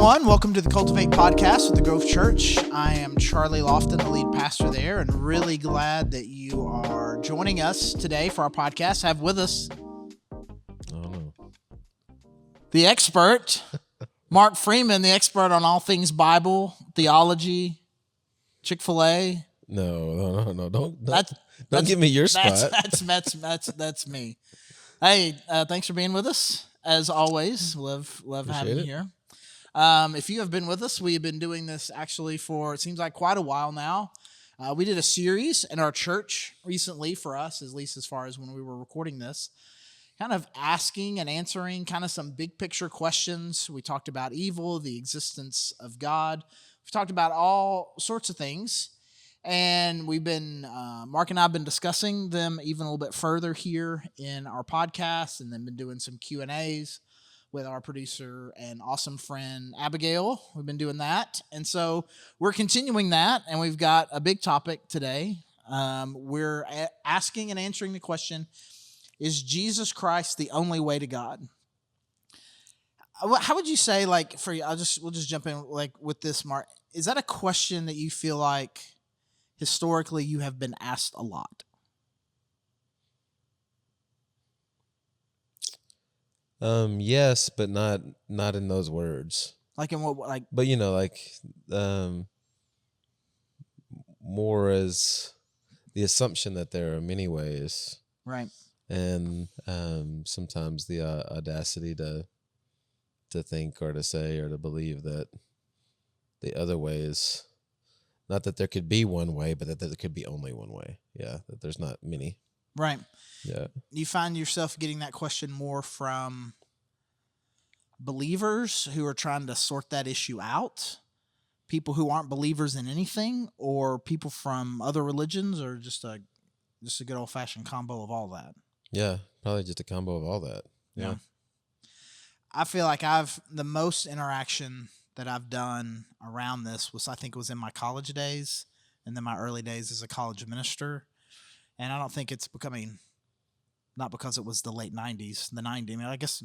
everyone. Welcome to the Cultivate podcast with the Grove Church. I am Charlie Lofton, the lead pastor there, and really glad that you are joining us today for our podcast. Have with us the expert, Mark Freeman, the expert on all things Bible, theology, Chick-fil-A. No. Don't give me your spot. That's me. Hey, thanks for being with us. As always, love having you here. If you have been with us, we have been doing this actually for, it seems like quite a while now. We did a series in our church recently for us, at least as far as when we were recording this, kind of asking and answering kind of some big picture questions. We talked about evil, the existence of God. We've talked about all sorts of things. And we've been, Mark and I have been discussing them even a little bit further here in our podcast, and then been doing some Q&As with our producer and awesome friend, Abigail. We've been doing that. And so we're continuing that, and we've got a big topic today. We're asking and answering the question, is Jesus Christ the only way to God? How would you say, like, for you, we'll just jump in, like, with this, Mark. Is that a question that you feel like historically you have been asked a lot? Yes, but not in those words. Like in what, like? But more as the assumption that there are many ways, Right? And sometimes the audacity to think or to say or to believe that the other way is not that there could be one way, but that there could be only one way. Yeah, that there's not many. Right. Yeah. You find yourself getting that question more from believers who are trying to sort that issue out, people who aren't believers in anything, or people from other religions, or just a good old fashioned combo of all that? Yeah, probably just a combo of all that. Yeah. I feel like the most interaction that I've done around this was, I think it was in my college days and then my early days as a college minister. And I don't think it's becoming, not because it was the late 90s, the 90s. I mean, I guess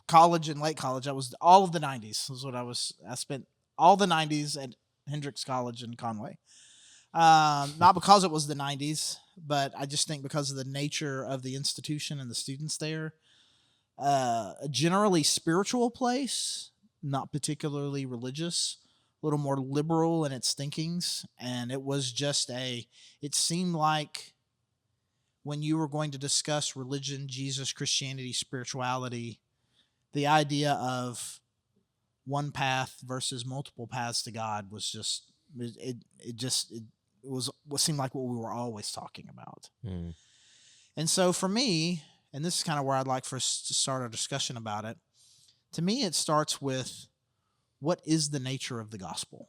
college and late college, I was all of the 90s was what I spent all the 90s at Hendrix College in Conway. Not because it was the 90s, but I just think because of the nature of the institution and the students there. A generally spiritual place, not particularly religious, a little more liberal in its thinkings. And it was just it seemed like when you were going to discuss religion, Jesus, Christianity, spirituality, the idea of one path versus multiple paths to God was just, it was what seemed like what we were always talking about. Mm. And so for me, and this is kind of where I'd like for us to start our discussion about it, to me it starts with, what is the nature of the gospel?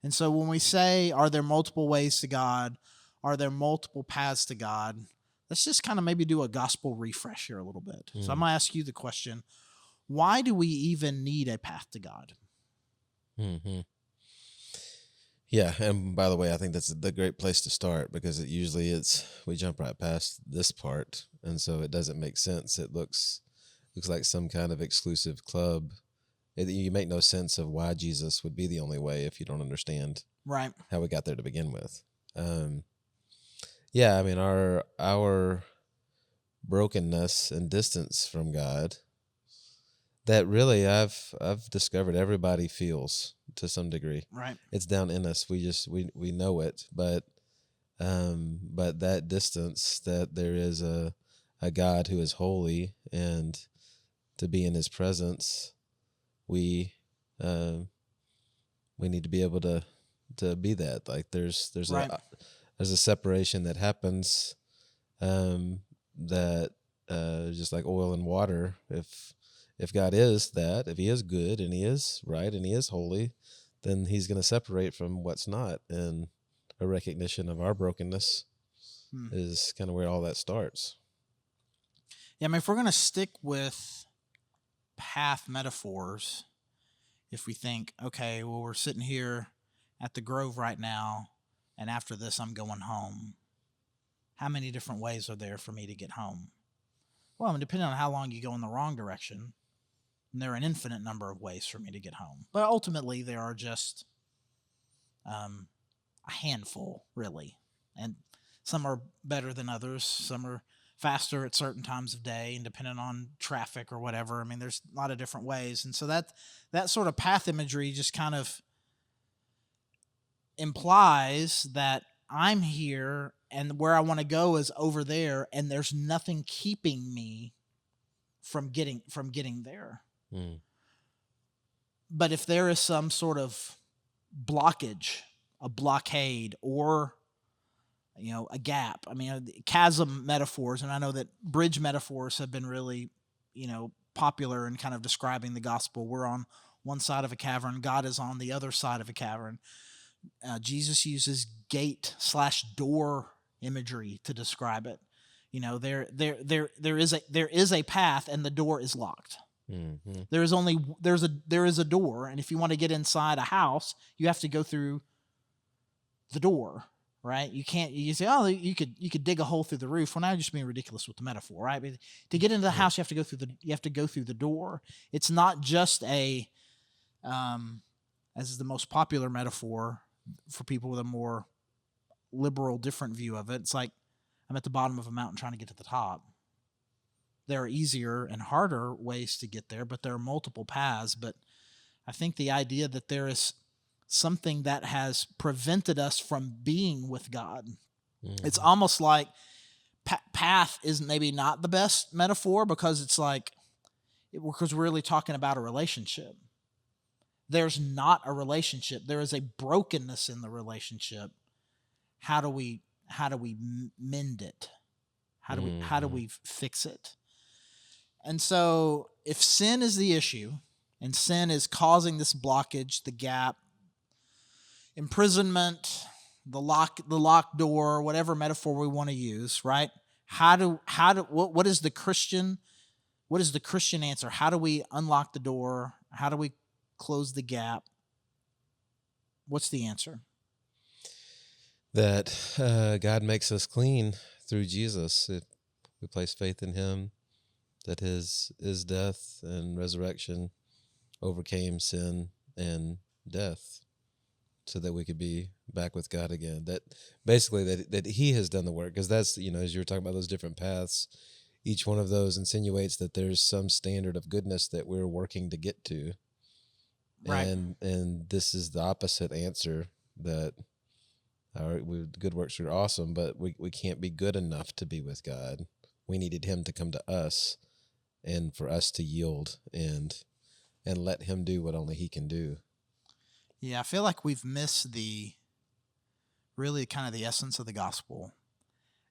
And so when we say, are there multiple ways to God? Are there multiple paths to God? Let's just kind of maybe do a gospel refresh here a little bit. So I'm going to ask you the question, why do we even need a path to God? Mm-hmm. Yeah, and by the way, I think that's the great place to start, because we jump right past this part, and so it doesn't make sense. It looks like some kind of exclusive club. You make no sense of why Jesus would be the only way if you don't understand right how we got there to begin with. Yeah, I mean our brokenness and distance from God, that really I've discovered everybody feels to some degree. Right. It's down in us. We know it, but that distance, that there is a God who is holy, and to be in his presence, we need to be able to be that. Like there's right. a separation that happens, that just like oil and water, if God is that, if he is good and he is right and he is holy, then he's going to separate from what's not. And a recognition of our brokenness is kind of where all that starts. Yeah, I mean, if we're going to stick with path metaphors, if we think, okay, well, we're sitting here at the Grove right now, and after this, I'm going home. How many different ways are there for me to get home? Well, I mean, depending on how long you go in the wrong direction, And there are an infinite number of ways for me to get home. But ultimately, there are just a handful, really. And some are better than others. Some are faster at certain times of day and depending on traffic or whatever. I mean, there's a lot of different ways. And so that sort of path imagery just kind of implies that I'm here and where I want to go is over there, and there's nothing keeping me from getting there. Mm. But if there is some sort of blockage, a blockade, or a gap. I mean, chasm metaphors, and I know that bridge metaphors have been really, popular in kind of describing the gospel. We're on one side of a cavern, God is on the other side of a cavern. Jesus uses gate/door imagery to describe it. There is a path, and the door is locked. Mm-hmm. There is a door, and if you want to get inside a house, you have to go through the door, right? You can't. You say, oh, you could dig a hole through the roof. Well, now you're just being ridiculous with the metaphor, right? But to get into the house, you have to go through the door. It's not just as is the most popular metaphor for people with a more liberal, different view of it. It's like I'm at the bottom of a mountain trying to get to the top. There are easier and harder ways to get there, but there are multiple paths. But I think the idea that there is something that has prevented us from being with God, it's almost like path is maybe not the best metaphor because it's like, because we're really talking about a relationship. There's not a relationship. There is a brokenness in the relationship. How do we mend it? How do we fix it? And so if sin is the issue, and sin is causing this blockage, the gap, imprisonment, the locked door, whatever metaphor we want to use, right? What is the Christian answer? How do we unlock the door? How do we close the gap? What's the answer? That God makes us clean through Jesus. If we place faith in him, that his death and resurrection overcame sin and death so that we could be back with God again. That basically that he has done the work, because that's, as you were talking about those different paths, each one of those insinuates that there's some standard of goodness that we're working to get to. Right. And this is the opposite answer, that our good works are awesome, but we can't be good enough to be with God. We needed him to come to us and for us to yield and let him do what only he can do. Yeah, I feel like we've missed really kind of the essence of the gospel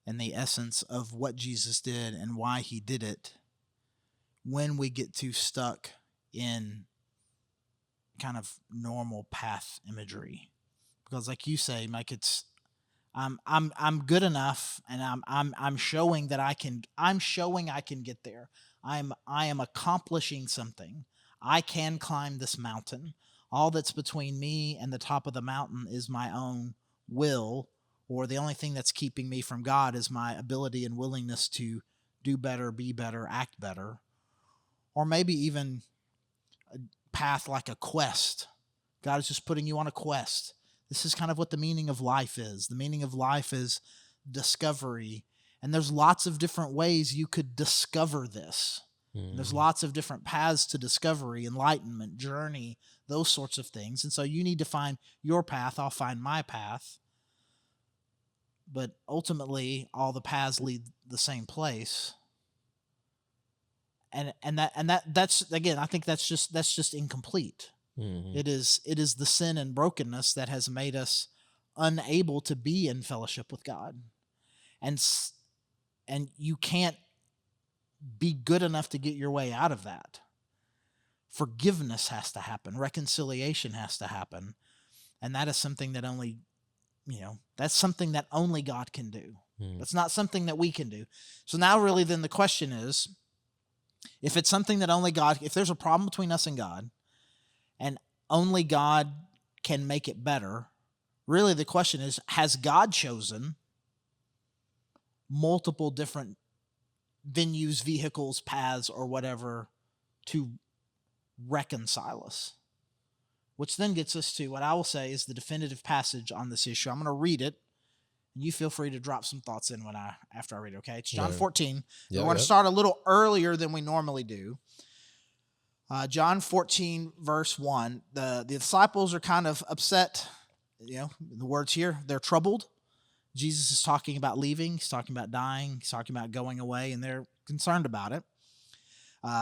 and the essence of what Jesus did and why he did it when we get too stuck in kind of normal path imagery. Because like you say, Mike, it's I'm good enough, and I'm showing that I can get there. I am accomplishing something. I can climb this mountain. All that's between me and the top of the mountain is my own will, or the only thing that's keeping me from God is my ability and willingness to do better, be better, act better. Or maybe even a path like a quest. God is just putting you on a quest. This is kind of what the meaning of life is. The meaning of life is discovery. And there's lots of different ways you could discover this. There's lots of different paths to discovery, enlightenment, journey, those sorts of things. And so you need to find your path. I'll find my path. But ultimately, all the paths lead the same place. And that's again, I think that's just incomplete. Mm-hmm. It is the sin and brokenness that has made us unable to be in fellowship with God. And you can't be good enough to get your way out of that. Forgiveness has to happen. Reconciliation has to happen. And that is something that only God can do. That's not something that we can do. So now really then the question is, if it's something that if there's a problem between us and God, and only God can make it better, really the question is, has God chosen multiple different venues, vehicles, paths, or whatever to reconcile us. Which then gets us to what I will say is the definitive passage on this issue. I'm going to read it, and you feel free to drop some thoughts in after I read it, okay? It's John 14. Yeah, we're going to start a little earlier than we normally do. John 14, verse 1. The disciples are kind of upset. The words here, they're troubled. Jesus is talking about leaving. He's talking about dying. He's talking about going away, and they're concerned about it.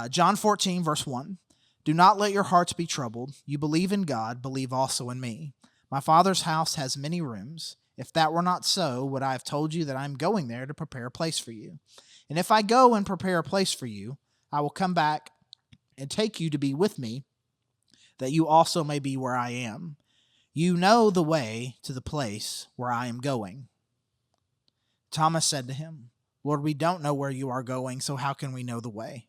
John 14, verse 1. Do not let your hearts be troubled. You believe in God, believe also in me. My Father's house has many rooms. If that were not so, would I have told you that I am going there to prepare a place for you? And if I go and prepare a place for you, I will come back and take you to be with me, that you also may be where I am. You know the way to the place where I am going. Thomas said to him, Lord, we don't know where you are going, so how can we know the way?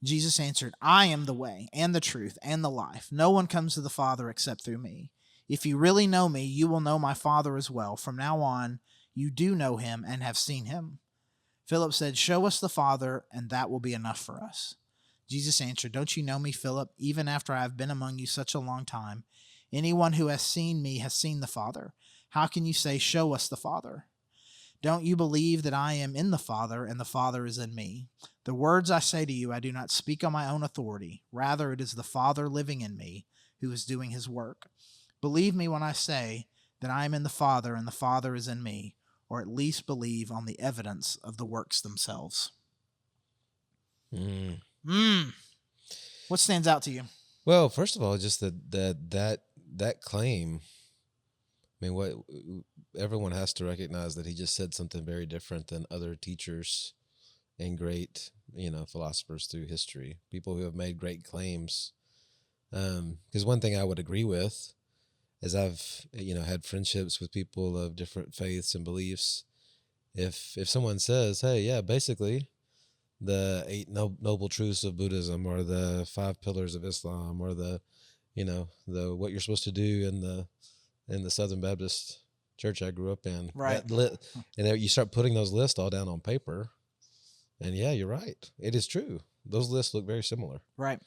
Jesus answered, I am the way and the truth and the life. No one comes to the Father except through me. If you really know me, you will know my Father as well. From now on, you do know him and have seen him. Philip said, show us the Father, and that will be enough for us. Jesus answered, don't you know me, Philip, even after I have been among you such a long time? Anyone who has seen me has seen the Father. How can you say, show us the Father? Don't you believe that I am in the Father, and the Father is in me? The words I say to you, I do not speak on my own authority. Rather, it is the Father living in me who is doing his work. Believe me when I say that I am in the Father, and the Father is in me, or at least believe on the evidence of the works themselves. What stands out to you? Well, first of all, just that claim. I mean, everyone has to recognize that he just said something very different than other teachers and great, philosophers through history. People who have made great claims. Because one thing I would agree with is I've had friendships with people of different faiths and beliefs. If someone says, "Hey, yeah, basically, the 8 noble truths of Buddhism, or the 5 pillars of Islam, or the what you're supposed to do in the Southern Baptist church I grew up in," right? And you start putting those lists all down on paper, and yeah, you're right. It is true. Those lists look very similar, right?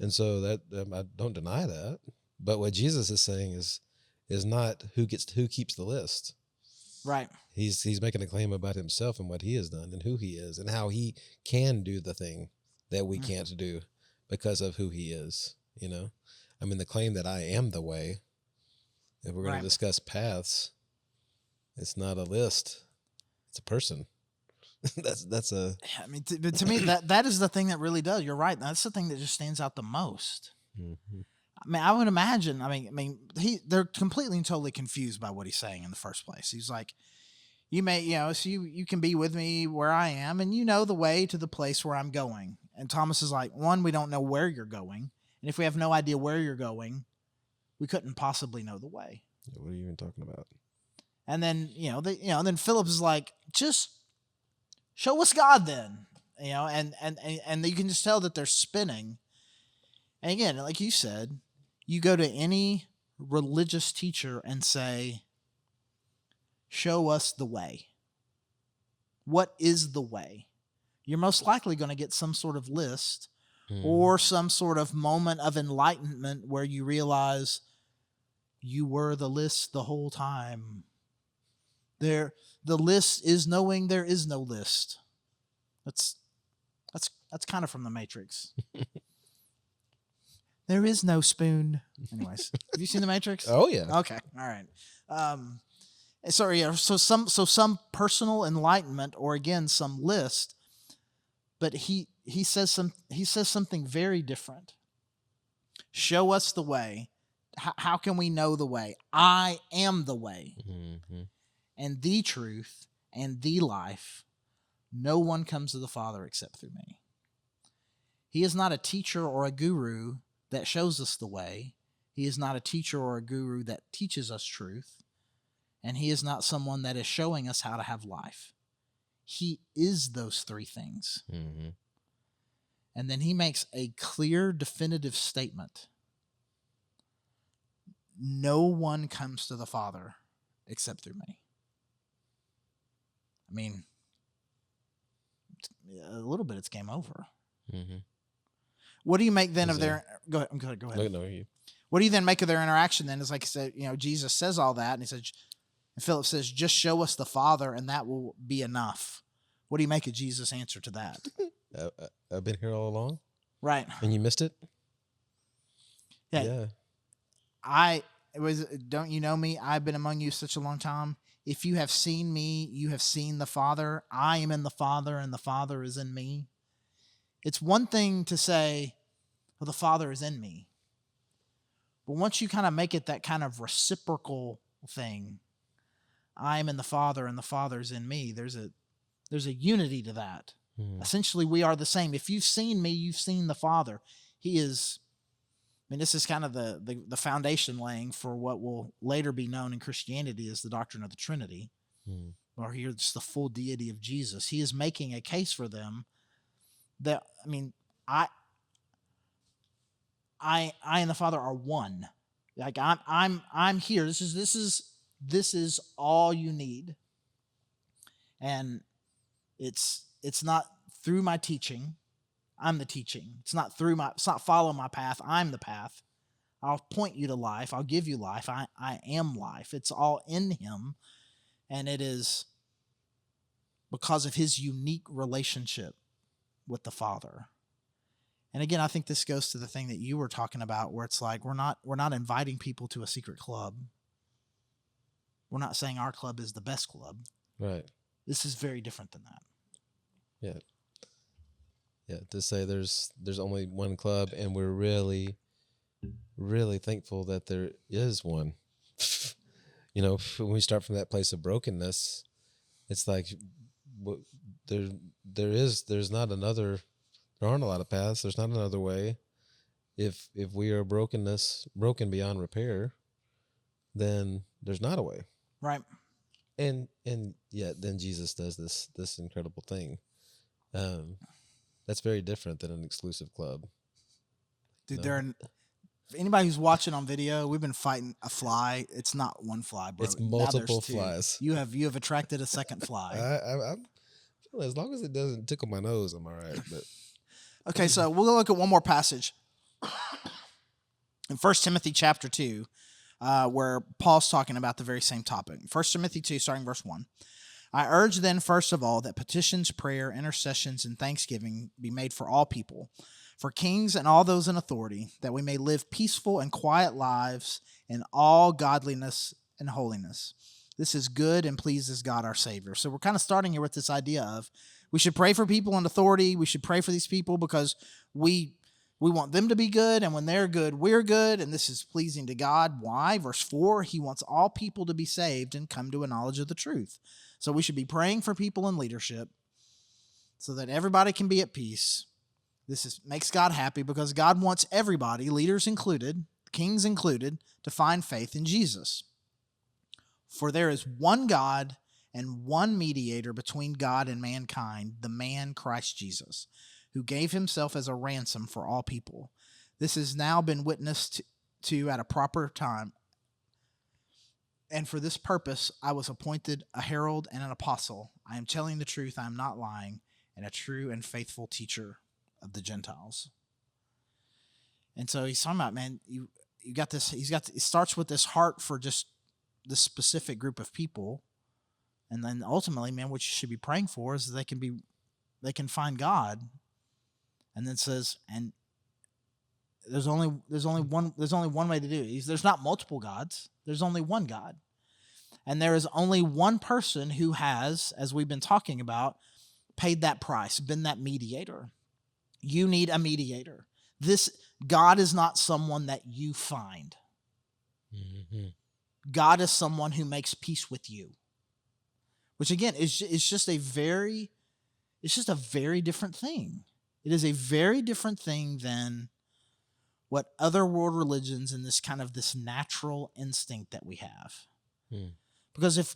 And so that I don't deny that. But what Jesus is saying is not who keeps the list. Right. He's making a claim about himself and what he has done and who he is and how he can do the thing that we can't do because of who he is. I mean, the claim that I am the way. If we're going to discuss paths, it's not a list; it's a person. that's a. I mean, to me, that is the thing that really does. You're right. That's the thing that just stands out the most. Mm-hmm. I mean, I would imagine. They're completely and totally confused by what he's saying in the first place. He's like, you may, so you can be with me where I am, and you know the way to the place where I'm going. And Thomas is like, one, we don't know where you're going, and if we have no idea where you're going, we couldn't possibly know the way. What are you even talking about? And then, and then Philip is like, just show us God then, and you can just tell that they're spinning. And again, like you said, you go to any religious teacher and say, show us the way. What is the way? You're most likely going to get some sort of list or some sort of moment of enlightenment where you realize you were the list the whole time. The list is knowing there is no list. That's kind of from The Matrix. There is no spoon. Anyways, have you seen The Matrix? Oh yeah. Okay. All right. So some personal enlightenment, or again some list, but he says something very different. Show us the way. How can we know the way? I am the way, and the truth, and the life. No one comes to the Father except through me. He is not a teacher or a guru that shows us the way. He is not a teacher or a guru that teaches us truth. And he is not someone that is showing us how to have life. He is those 3 things. Mm-hmm. And then he makes a clear, definitive statement. No one comes to the Father except through me. I mean, a little bit it's game over. Mm-hmm. What do you make then Is of their? Go ahead. Go ahead. No, you. What do you then make of their interaction? Then is like I said, Jesus says all that, and he says, and Philip says, "Just show us the Father, and that will be enough." What do you make of Jesus' answer to that? I've been here all along, Right. and you missed it. Yeah. Don't you know me? I've been among you such a long time. If you have seen me, you have seen the Father. I am in the Father, and the Father is in me. It's one thing to say, well, the Father is in me. But once you kind of make it that kind of reciprocal thing, I am in the Father, and the Father is in me, there's a unity to that. Essentially, we are the same. If you've seen me, you've seen the Father. He is... this is kind of the foundation laying for what will later be known in Christianity as the doctrine of the Trinity, or here it's the full deity of Jesus. He is making a case for them that, I and the Father are one. Like I'm here. This is all you need, and it's not through my teaching. I'm the teaching. It's not follow my path. I'm the path. I'll point you to life. I'll give you life. I am life. It's all in him. And it is because of his unique relationship with the Father. And again, I think this goes to the thing that you were talking about, where it's like, we're not inviting people to a secret club. We're not saying our club is the best club. Right. This is very different than that. Yeah. Yeah, to say there's only one club, and we're really, really thankful that there is one. When we start from that place of brokenness, it's like there's not another. There aren't a lot of paths. There's not another way. If we are broken beyond repair, then there's not a way. Right. And yet then Jesus does this incredible thing. That's very different than an exclusive club. Dude, anybody who's watching on video, we've been fighting a fly. It's not one fly, bro. It's multiple flies. You have attracted a second fly. I as long as it doesn't tickle my nose, I'm all right. But okay, so we'll look at one more passage in 1 Timothy chapter 2, where Paul's talking about the very same topic. 1 Timothy 2, starting verse 1. I urge then, first of all, that petitions, prayer, intercessions, and thanksgiving be made for all people, for kings and all those in authority, that we may live peaceful and quiet lives in all godliness and holiness. This is good and pleases God our Savior. So we're kind of starting here with this idea of we should pray for people in authority. We should pray for these people because we want them to be good, and when they're good, we're good, and this is pleasing to God. Why? Verse 4, he wants all people to be saved and come to a knowledge of the truth. So we should be praying for people in leadership so that everybody can be at peace. This makes God happy because God wants everybody, leaders included, kings included, to find faith in Jesus. For there is one God and one mediator between God and mankind, the man Christ Jesus, who gave himself as a ransom for all people. This has now been witnessed to at a proper time. And for this purpose, I was appointed a herald and an apostle. I am telling the truth, I am not lying, and a true and faithful teacher of the Gentiles. And so he's talking about, man, you got this. It starts with this heart for just this specific group of people, and then ultimately, man, what you should be praying for is that they can find God. And then says, and there's only one way to do it. There's not multiple gods. There's only one God. And there is only one person who has, as we've been talking about, paid that price, been that mediator. You need a mediator. This God is not someone that you find. Mm-hmm. God is someone who makes peace with you. Which again is just a very different thing. It is a very different thing than what other world religions and this natural instinct that we have. Because if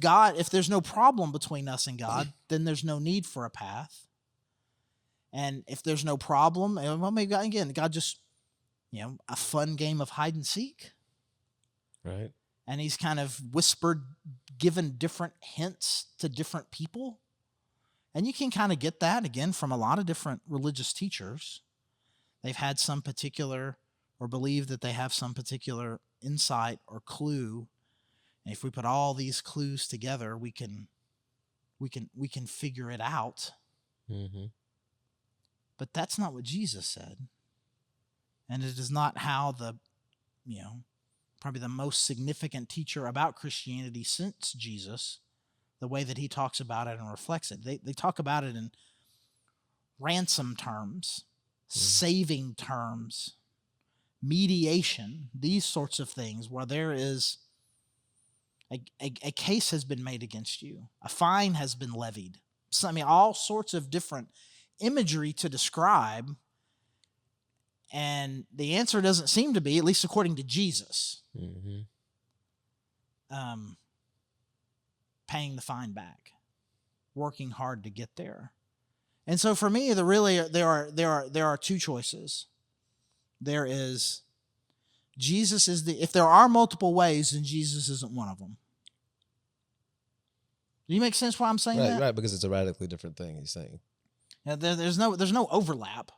there's no problem between us and God, then there's no need for a path. And if there's no problem, well, maybe God just, a fun game of hide and seek. Right. And he's kind of given different hints to different people. And you can kind of get that, again, from a lot of different religious teachers. they've had some particular or believe that they have some particular insight or clue. And if we put all these clues together, we can figure it out. Mm-hmm. But that's not what Jesus said. And it is not how probably the most significant teacher about Christianity since Jesus, the way that he talks about it and reflects it. They talk about it in ransom terms, saving terms, mediation, these sorts of things where there is a case has been made against you, a fine has been levied. So, I mean, all sorts of different imagery to describe. And the answer doesn't seem to be, at least according to Jesus, paying the fine back, working hard to get there. And so for me, there are two choices. There is Jesus is if there are multiple ways, then Jesus isn't one of them. Do you make sense why I'm saying that? Right, because it's a radically different thing he's saying. Yeah, there's no overlap.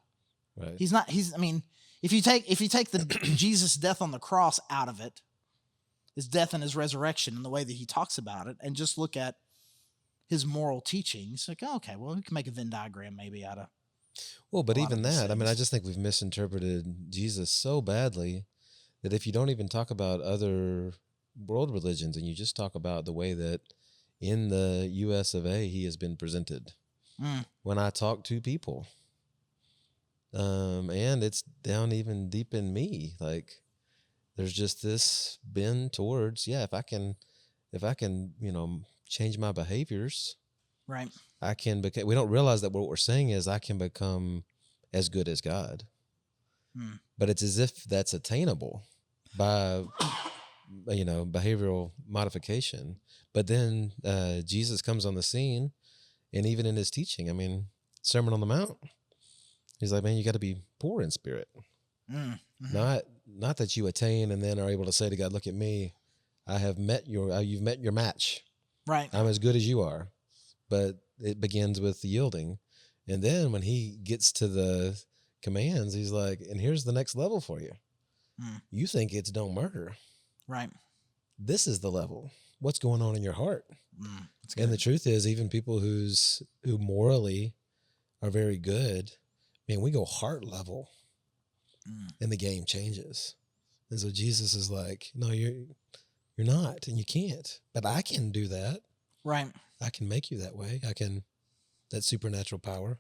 Right. I mean, if you take the Jesus' death on the cross out of it, his death and his resurrection and the way that he talks about it, and just look at his moral teachings, like, okay, well, we can make a Venn diagram maybe out of. Well, but even that, I mean, I just think we've misinterpreted Jesus so badly that if you don't even talk about other world religions and you just talk about the way that in the US of A he has been presented, when I talk to people, and it's down even deep in me, like there's just this bend towards, if I can, change my behaviors, right? I can become. We don't realize that what we're saying is I can become as good as God, but it's as if that's attainable by, behavioral modification. But then Jesus comes on the scene, and even in his teaching, I mean, Sermon on the Mount, he's like, man, you got to be poor in spirit. Not that you attain and then are able to say to God, look at me, you've met your match. Right. I'm as good as you are. But it begins with the yielding. And then when he gets to the commands, he's like, and here's the next level for you. You think it's don't murder. Right. This is the level. What's going on in your heart? And the truth is, even people who morally are very good, man, we go heart level and the game changes. And so Jesus is like, no, you're not, and you can't, but I can do that. Right. I can make you that way. That supernatural power.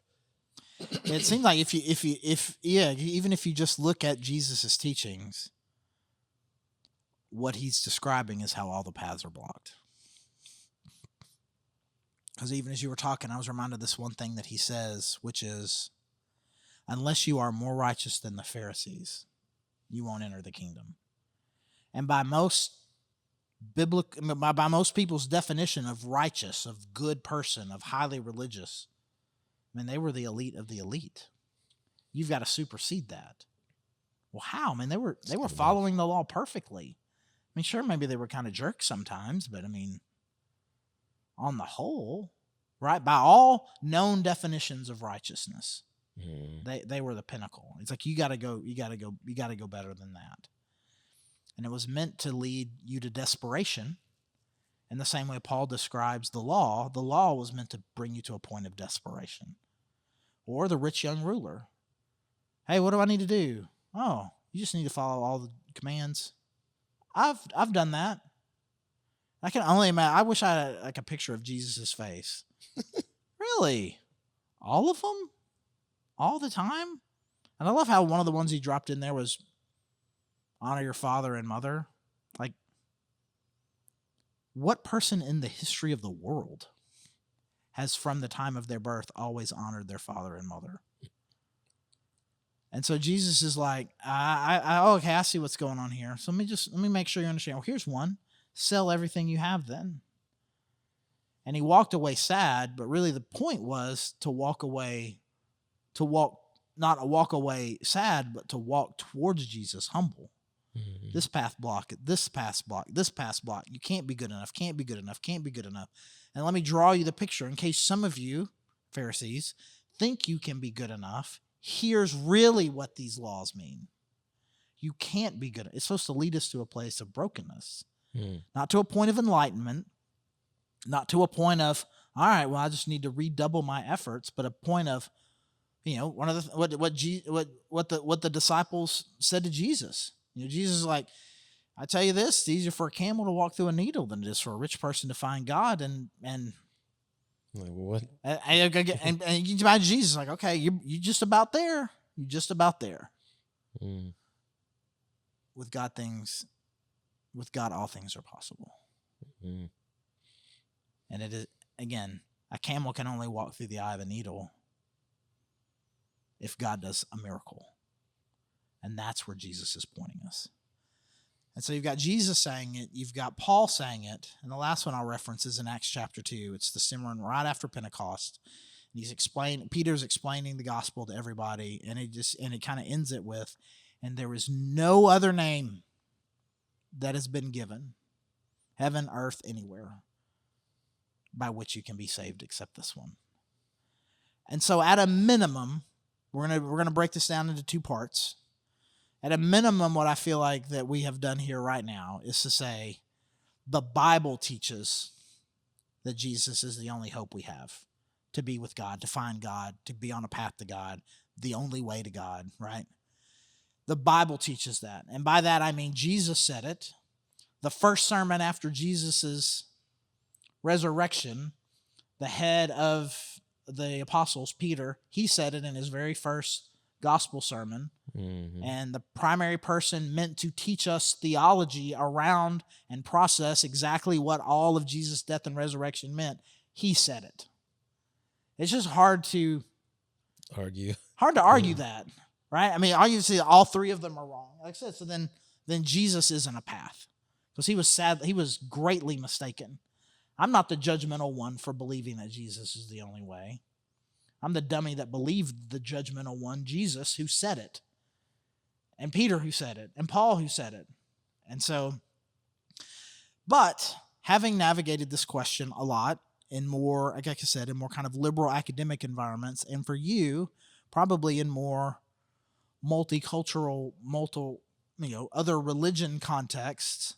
It seems like even if you just look at Jesus's teachings, what he's describing is how all the paths are blocked. Because even as you were talking, I was reminded of this one thing that he says, which is, unless you are more righteous than the Pharisees, you won't enter the kingdom. And by most people's definition of righteous, of good person, of highly religious, I mean, they were the elite of the elite. You've got to supersede that. Well, how? I mean, they were following the law perfectly. I mean, sure, maybe they were kind of jerks sometimes, but I mean, on the whole, right, by all known definitions of righteousness, they were the pinnacle. It's like you got to go better than that. And it was meant to lead you to desperation. In the same way Paul describes the law was meant to bring you to a point of desperation. Or the rich young ruler. Hey, what do I need to do? Oh, you just need to follow all the commands. I've done that. I can only imagine. I wish I had like a picture of Jesus' face. Really? All of them? All the time? And I love how one of the ones he dropped in there was honor your father and mother. Like, what person in the history of the world has, from the time of their birth, always honored their father and mother? And so Jesus is like, okay, I see what's going on here. So let me make sure you understand. Well, here's one. Sell everything you have then. And he walked away sad, but really the point was not walk away sad, but to walk towards Jesus humble. Mm-hmm. This path block, this path block, this path block. You can't be good enough, can't be good enough, can't be good enough. And let me draw you the picture in case some of you, Pharisees, think you can be good enough. here's really what these laws mean. You can't be good. It's supposed to lead us to a place of brokenness, not to a point of enlightenment, not to a point of, all right, well, I just need to redouble my efforts, but a point of, one of the what the disciples said to Jesus. Jesus is like, I tell you this, it's easier for a camel to walk through a needle than it is for a rich person to find God. And like, what? And you can imagine Jesus like, okay, you just about there. You're just about there. With God, all things are possible. And it is, again, a camel can only walk through the eye of a needle if God does a miracle. And that's where Jesus is pointing us. And so you've got Jesus saying it, you've got Paul saying it, and the last one I'll reference is in Acts chapter 2. It's the sermon right after Pentecost. And Peter's explaining the gospel to everybody, and it kind of ends it with, and there is no other name that has been given, heaven, earth, anywhere, by which you can be saved except this one. And so at a minimum, we're gonna break this down into two parts. At a minimum, what I feel like that we have done here right now is to say the Bible teaches that Jesus is the only hope we have to be with God, to find God, to be on a path to God, the only way to God, right? The Bible teaches that. And by that, I mean Jesus said it. The first sermon after Jesus' resurrection, the head of the apostles, Peter, he said it in his very first gospel sermon. And the primary person meant to teach us theology around and process exactly what all of Jesus' death and resurrection meant, he said it. It's just hard to argue that, right? I mean, obviously all three of them are wrong. Like I said, so then Jesus isn't a path, because he was greatly mistaken. I'm not the judgmental one for believing that Jesus is the only way. I'm the dummy that believed the judgmental one, Jesus, who said it. And Peter who said it. And Paul who said it. And so, but having navigated this question a lot in more, like I said, in more kind of liberal academic environments, and for you, probably in more multicultural, other religion contexts,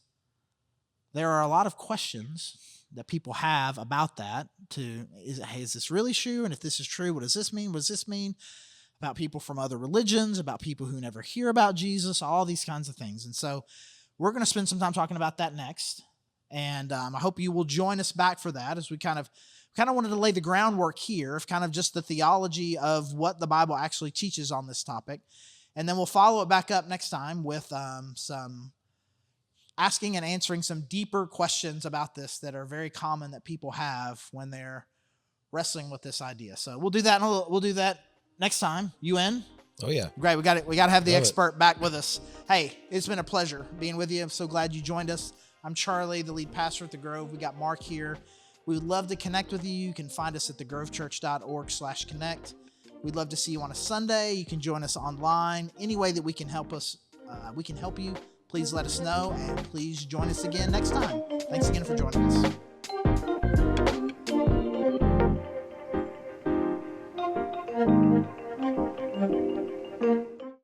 there are a lot of questions that people have about that. Is this really true? And if this is true, what does this mean? What does this mean about people from other religions, about people who never hear about Jesus, all these kinds of things. And so we're going to spend some time talking about that next. And I hope you will join us back for that, as we kind of wanted to lay the groundwork here of kind of just the theology of what the Bible actually teaches on this topic. And then we'll follow it back up next time with some asking and answering some deeper questions about this that are very common that people have when they're wrestling with this idea. So we'll do that next time. You in? Oh yeah. Great. We got to have the expert back with us. Hey, it's been a pleasure being with you. I'm so glad you joined us. I'm Charlie, the lead pastor at The Grove. We got Mark here. We would love to connect with you. You can find us at thegrovechurch.org/connect. We'd love to see you on a Sunday. You can join us online. Any way that we can help you. Please let us know, and please join us again next time. Thanks again for joining us.